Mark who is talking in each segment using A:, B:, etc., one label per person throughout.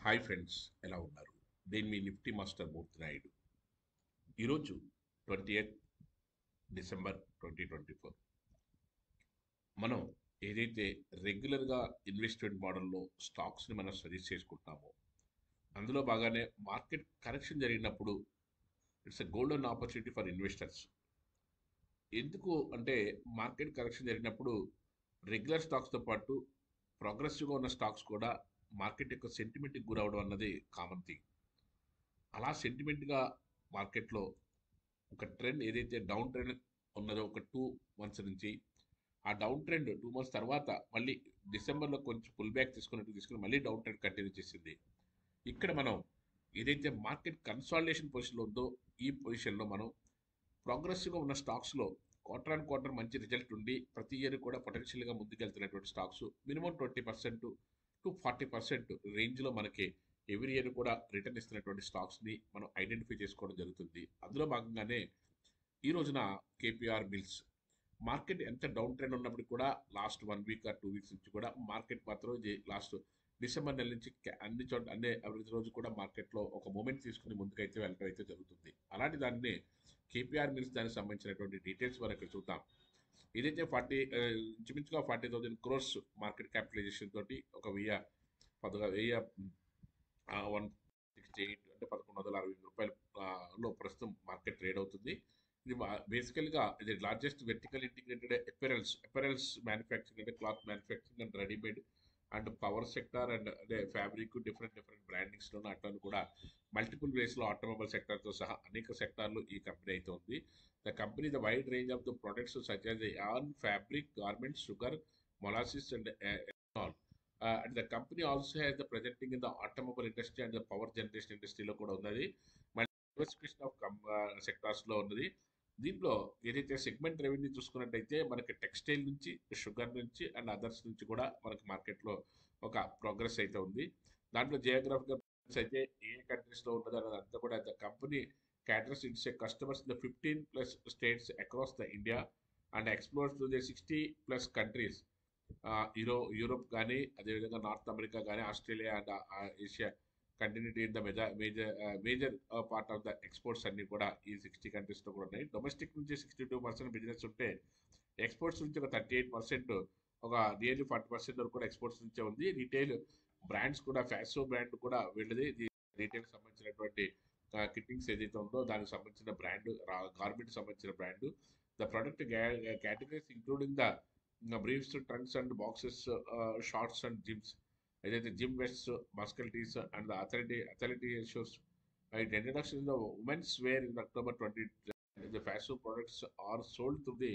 A: Hi friends, ఎలా ఉన్నారు? నేను మీ నిఫ్టీ మాస్టర్ మూర్తి నాయుడు. ఈరోజు 28 డిసెంబర్ 2024. మనం ఏదైతే రెగ్యులర్గా ఇన్వెస్ట్మెంట్ మోడల్లో స్టాక్స్ని మనం సజెస్ట్ చేసుకుంటామో, అందులో బాగానే మార్కెట్ కరెక్షన్ జరిగినప్పుడు it's a golden opportunity for investors. ఎందుకు అంటే మార్కెట్ కరెక్షన్ జరిగినప్పుడు రెగ్యులర్ స్టాక్స్తో పాటు ప్రోగ్రెసివ్గా ఉన్న స్టాక్స్ కూడా మార్కెట్ యొక్క సెంటిమెంట్కి గురవడం అన్నది కామన్ థింగ్. అలా సెంటిమెంట్గా మార్కెట్లో ఒక ట్రెండ్ ఏదైతే డౌన్ ట్రెండ్ ఉన్నదో ఒక 2 మంత్స్ నుంచి, ఆ డౌన్ ట్రెండ్ 2 మంత్స్ తర్వాత మళ్ళీ డిసెంబర్లో కొంచెం పుల్ బ్యాక్ తీసుకుని మళ్ళీ డౌన్ ట్రెండ్ కంటిన్యూ చేసింది. ఇక్కడ మనం ఏదైతే మార్కెట్ కన్సాలిడేషన్ పొజిషన్లో ఉందో ఈ పొజిషన్లో మనం ప్రోగ్రెసివ్గా ఉన్న స్టాక్స్లో క్వార్టర్ అండ్ క్వార్టర్ మంచి రిజల్ట్ ఉండి ప్రతి ఇయర్ కూడా పొటెన్షియల్గా ముందుకెళ్తున్నటువంటి స్టాక్స్ మినిమం 20% టు 40% రేంజ్లో మనకి ఎవ్రీ ఇయర్ కూడా రిటర్న్ ఇస్తున్నటువంటి స్టాక్స్ని మనం ఐడెంటిఫై చేసుకోవడం జరుగుతుంది. అందులో భాగంగానే ఈ రోజున కేపీఆర్ మిల్స్ మార్కెట్ ఎంత డౌన్ ట్రెండ్ ఉన్నప్పటికీ కూడా లాస్ట్ 1 వీక్ ఆర్ 2 వీక్స్ నుంచి కూడా మార్కెట్ మాత్రం లాస్ట్ డిసెంబర్ నెల నుంచి అన్ని చోట్ల అన్ని అభివృద్ధి రోజు కూడా మార్కెట్లో ఒక మూమెంట్ తీసుకుని ముందుకైతే వెళ్ళడం అయితే జరుగుతుంది. అలాంటి దాన్ని కేపీఆర్ మిల్స్ దానికి సంబంధించినటువంటి డీటెయిల్స్ మనం ఇక్కడ చూద్దాం. ఇదైతే ఇంచుమించుగా 40,000 crores మార్కెట్ క్యాపిటలైజేషన్ తోటి ఒక 168 అంటే 1160 రూపాయలు లో ప్రస్తుతం మార్కెట్ ట్రేడ్ అవుతుంది. ఇది బేసికల్గా ఇది లార్జెస్ట్ వెర్టికల్ ఇంటిగ్రేటెడ్ ఎపెరల్స్ మ్యానుఫ్యాక్చరింగ్ అంటే cloth manufacturing and readymade and power sector and అదే ఫ్యాబ్రిక్ డిఫరెంట్ బ్రాండింగ్స్లోనూ అట్లా కూడా మల్టిపుల్ వేస్లో ఆటోమొబైల్ సెక్టార్తో సహా అనేక సెక్టార్లు ఈ కంపెనీ అయితే ఉంది. The company the wide range of the products such as yarn, fabric, garments, sugar, molasses and ethanol. And the company also has the presenting in the automobile industry and the power generation ఇండస్ట్రీలో కూడా ఉన్నది. మళ్ళీ diversification of సెక్టార్స్లో ఉన్నది. దీంట్లో ఏదైతే segment revenue చూసుకున్నట్టయితే మనకి textile నుంచి, షుగర్ నుంచి అండ్ అదర్స్ నుంచి కూడా మనకి మార్కెట్లో ఒక ప్రోగ్రెస్ అయితే ఉంది. దాంట్లో జియోగ్రాఫికల్ అయితే ఏ కంట్రీస్లో ఉన్నది అన్నది అంతా కూడా the company caters its customers in the 15+ states across the India and explores to the 60+ countries. Europe కానీ అదేవిధంగా నార్త్ అమెరికా కానీ Australia and Asia continuity in the major part of the exports అన్ని కూడా ఈ 60 కంట్రీస్లో కూడా ఉన్నాయి. డొమెస్టిక్ నుంచి 62% బిజినెస్ ఉంటే ఎక్స్పోర్ట్స్ నుంచి ఒక 38%, ఒక నియర్లీ 40% వరకు కూడా ఎక్స్పోర్ట్స్ నుంచే ఉంది. రీటైల్ బ్రాండ్స్ కూడా ఫ్యాసో బ్రాండ్ కూడా వెళ్ళింది. రీటైల్ సంబంధించినటువంటి కిట్టింగ్స్ ఏదైతే ఉందో దానికి సంబంధించిన బ్రాండ్, గార్మెంట్ సంబంధించిన brand. The product categories including the briefs, trunks and boxers, shorts and gyms, ఏదైతే gym vests, muscle tees and the athletic shoes. It introduction in the women's wear in October 20. The fashion products are sold through the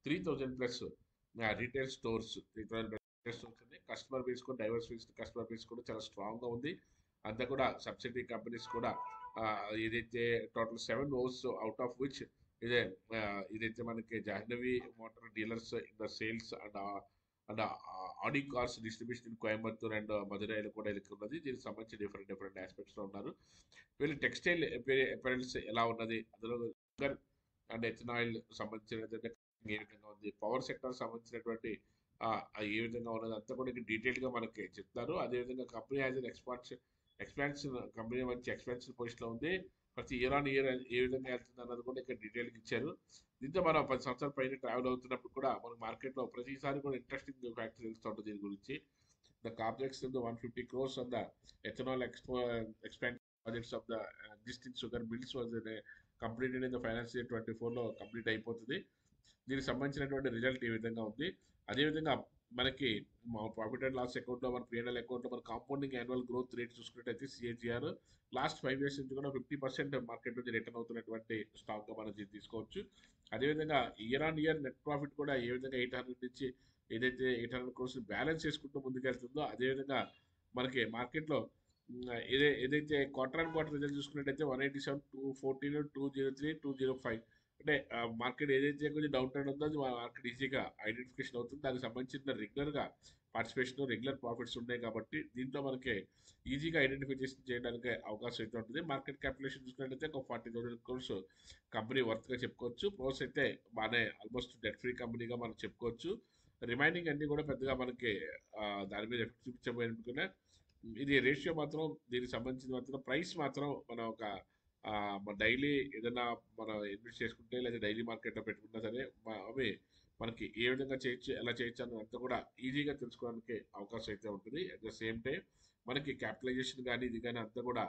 A: 3,000+ retail stores. 3,000+ stores ఉన్నాయి. Customer base కూడా diversified customer base కూడా చాలా స్ట్రాంగ్గా ఉంది. అంతా కూడా subsidy companies కూడా ఏదైతే టోటల్ 7 ఓస్ అవుట్ ఆఫ్ విచ్ ఇదైతే మనకి Jahnavi motor dealers in the sales and Audi cars distribution in Coimbatore and మదురైలో కూడా వీళ్ళకి ఉన్నది. దీనికి సంబంధించి డిఫరెంట్ ఆస్పెక్ట్స్లో ఉన్నారు. వీళ్ళు టెక్స్టైల్ అపెరల్స్ ఎలా ఉన్నది, అందులో షుగర్ అండ్ ఎథనాయిల్ సంబంధించిన ఏ విధంగా ఉంది, పవర్ సెక్టర్ సంబంధించినటువంటి ఏ విధంగా ఉన్నది అంతా కూడా డీటెయిల్గా మనకి చెప్తారు. అదేవిధంగా company as an expansion company మంచి ఎక్స్పాన్షన్ పొజిషన్లో ఉంది. ప్రతి ఇయర్ ఆన్ ఇయర్ ఏ విధంగా వెళ్తుంది అన్నది కూడా ఇక్కడ డీటెయిల్గా ఇచ్చారు. దీంతో మనం 10 సంవత్సరాల పైన ట్రావెల్ అవుతున్నప్పుడు కూడా మనకు మార్కెట్లో ప్రతిసారి కూడా ఇంట్రెస్టింగ్ ఫ్యాక్టర్ తెలుస్తూ ఉంటుంది దీని గురించి. The complex 150 crores on the ethanol expansion projects of the existing sugar mills was completed in the financial year 24లో కంప్లీట్ అయిపోతుంది. దీనికి సంబంధించినటువంటి రిజల్ట్ ఈ విధంగా ఉంది. అదేవిధంగా మనకి ప్రాఫిట్ అండ్ లాస్ అకౌంట్లో, మన P&L అకౌంట్లో మన కాంపౌండింగ్ యాన్యువల్ గ్రోత్ రేట్ చూసుకున్నట్టయితే CAGR లాస్ట్ 5 years నుంచి కూడా 50% మార్కెట్ నుంచి రిటర్న్ అవుతున్నటువంటి స్టాక్గా మనం తీసుకోవచ్చు. అదేవిధంగా year on year net profit కూడా ఏ విధంగా 800 నుంచి ఏదైతే 800 crores బ్యాలెన్స్ చేసుకుంటూ ముందుకెళ్తుందో అదేవిధంగా మనకి మార్కెట్లో ఏదైతే క్వార్టర్ అండ్ క్వార్టర్ రిజల్ట్ చూసుకున్నట్టయితే 187, 214, 203, 205 అంటే మార్కెట్ ఏదైతే కొంచెం డౌన్ ట్రెండ్ ఉందో అది మార్కెట్ ఈజీగా ఐడెంటిఫికేషన్ అవుతుంది. దానికి సంబంధించిన రెగ్యులర్గా పార్టిసిపేషన్, రెగ్యులర్ ప్రాఫిట్స్ ఉన్నాయి కాబట్టి దీంట్లో మనకి ఈజీగా ఐడెంటిఫికేషన్ చేయడానికి అవకాశం అయితే ఉంటుంది. మార్కెట్ క్యాపిటలేషన్ చూసుకున్నట్టయితే ఒక 40,000 crores కంపెనీ వర్త్గా చెప్పుకోవచ్చు. ప్రోస్ అయితే బాగానే ఆల్మోస్ట్ డెట్ ఫ్రీ కంపెనీగా మనం చెప్పుకోవచ్చు. రిమైనింగ్ అన్నీ కూడా పెద్దగా మనకి దాని మీద ఎఫెక్ట్ చూపించబోయే ఇది రేషియో మాత్రం దీనికి సంబంధించిన మాత్రం ప్రైస్ మాత్రం మనం ఒక డైలీ ఏదైనా మనం ఇన్వెస్ట్ చేసుకుంటే లేదా డైలీ మార్కెట్లో పెట్టుకున్నా సరే అవి మనకి ఏ విధంగా చేయొచ్చు ఎలా చేయొచ్చు అని అంతా కూడా ఈజీగా తెలుసుకోవడానికి అవకాశం అయితే ఉంటుంది. అట్ ద సేమ్ టైం మనకి క్యాపిటలైజేషన్ కానీ ఇది కానీ అంతా కూడా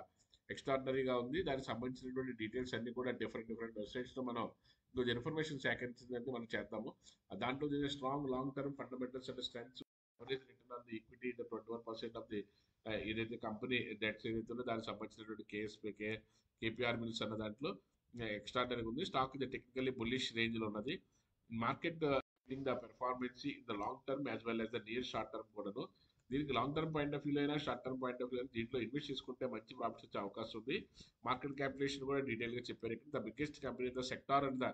A: ఎక్స్ట్రాడినరీగా ఉంది. దానికి సంబంధించినటువంటి డీటెయిల్స్ అన్ని కూడా డిఫరెంట్ డిఫరెంట్ వెబ్సైట్స్లో మనం కొంచెం ఇన్ఫర్మేషన్ సేకరించిందంటే మనం చేద్దాము. దాంట్లో strong long term fundamentals and strengths return on the equity the 21% of the ఏదైతే కంపెనీ డెట్స్ ఏదైతే ఉందో దానికి సంబంధించినటువంటి కేపీఆర్ మిల్స్ అన్న దాంట్లో ఎక్స్ట్రాడనరీగా ఉంది. స్టాక్ ఇది టెక్నికల్లీ బుల్లిష్ రేంజ్లో ఉన్నది. Market the performance in the long term as well as the near short term కూడాను. దీనికి లాంగ్ టర్మ్ పాయింట్ ఆఫ్ వ్యూలో అయినా short term point of view దీంట్లో ఇన్వెస్ట్ చేసుకుంటే మంచి ప్రాఫిట్స్ వచ్చే అవకాశం ఉంది. మార్కెట్ క్యాపిటలేషన్ కూడా డీటెయిల్గా చెప్పారు. The biggest company the sector and the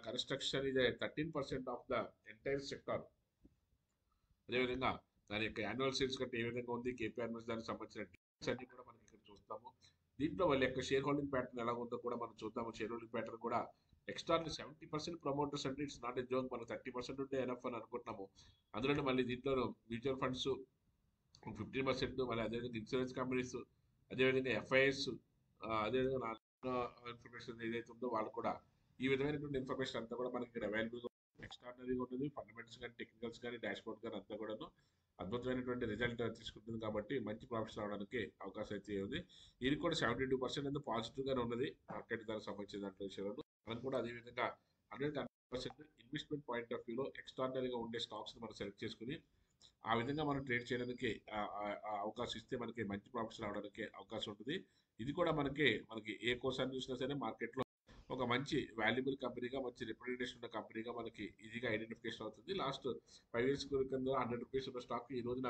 A: construction ఇది 13% ఆఫ్ ద ఎంటైర్ సెక్టార్. అదేవిధంగా దాని యొక్క యాన్యువల్ సేల్స్ కంటే ఏ విధంగా ఉంది కేపీఆర్ మిల్స్ దానికి సంబంధించిన డీటెయిల్స్ అన్ని కూడా మనకి ఇక్కడ చూస్తాము. దీంట్లో వాళ్ళ యొక్క షేర్ హోల్డింగ్ ప్యాటర్న్ ఎలా ఉందో కూడా మనం చూద్దాము. షేర్ హోల్డింగ్ ప్యాటర్న్ కూడా ఎక్స్ట్రా 70% ప్రమోటర్స్ అంటే ఇట్స్ నాట్ ఎ జోక్. మనం 30% ఉంటే ఎనఫ్ అని అనుకుంటున్నాము. అందులోనే మళ్ళీ దీంట్లో మ్యూచువల్ ఫండ్స్ 15%, మళ్ళీ అదేవిధంగా ఇన్సూరెన్స్ కంపెనీస్, అదేవిధంగా ఎఫ్ఐఎస్, అదేవిధంగా ఇన్ఫర్మేషన్ ఏదైతే ఉందో వాళ్ళు కూడా ఈ విధమైనటువంటి ఇన్ఫర్మేషన్ అంతా కూడా మనకి ఇక్కడ అవైలబుల్గా ఎక్స్ట్రాడనరీగా ఉంటుంది. ఫండమెంటల్స్ కానీ టెక్నికల్స్ కానీ డాష్ బోర్డ్ కానీ అంతా కూడాను అద్భుతమైనటువంటి రిజల్ట్ తీసుకుంటుంది. కాబట్టి మంచి ప్రాఫిట్స్ రావడానికి అవకాశం అయితే ఉంది. ఇది కూడా 72% అనేది పాజిటివ్గానే ఉన్నది మార్కెట్ దానికి సంబంధించిన దాంట్లో విషయంలో. మనం కూడా అదేవిధంగా 100% ఇన్వెస్ట్మెంట్ పాయింట్ ఆఫ్ వ్యూలో ఎక్స్ట్రాడనరీగా ఉండే స్టాక్స్ని మనం సెలెక్ట్ చేసుకుని ఆ విధంగా మనం ట్రేడ్ చేయడానికి అవకాశం ఇస్తే మనకి మంచి ప్రాఫిట్స్ రావడానికి అవకాశం ఉంటుంది. ఇది కూడా మనకి ఏ కోసాన్ని చూసినా సరే మార్కెట్లో ఒక మంచి వాల్యుబుల్ కంపెనీగా మంచి రిప్రజెంటేషన్ ఉన్న కంపెనీగా మనకి ఈజీగా ఐడెంటిఫికేషన్ అవుతుంది. లాస్ట్ 5 years కింద 100 రూపీస్ ఉన్న స్టాక్ ఈ రోజున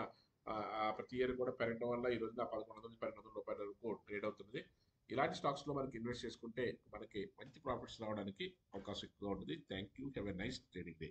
A: ప్రతి ఇయర్ కూడా పెరగడం వల్ల ఈ రోజున 1100-1200 రూపాయల వరకు ట్రేడ్ అవుతుంది. ఇలాంటి స్టాక్స్లో మనకి ఇన్వెస్ట్ చేసుకుంటే మనకి మంచి ప్రాఫిట్స్ రావడానికి అవకాశం ఎక్కువగా ఉంటుంది. Thank you. Have a nice trading day.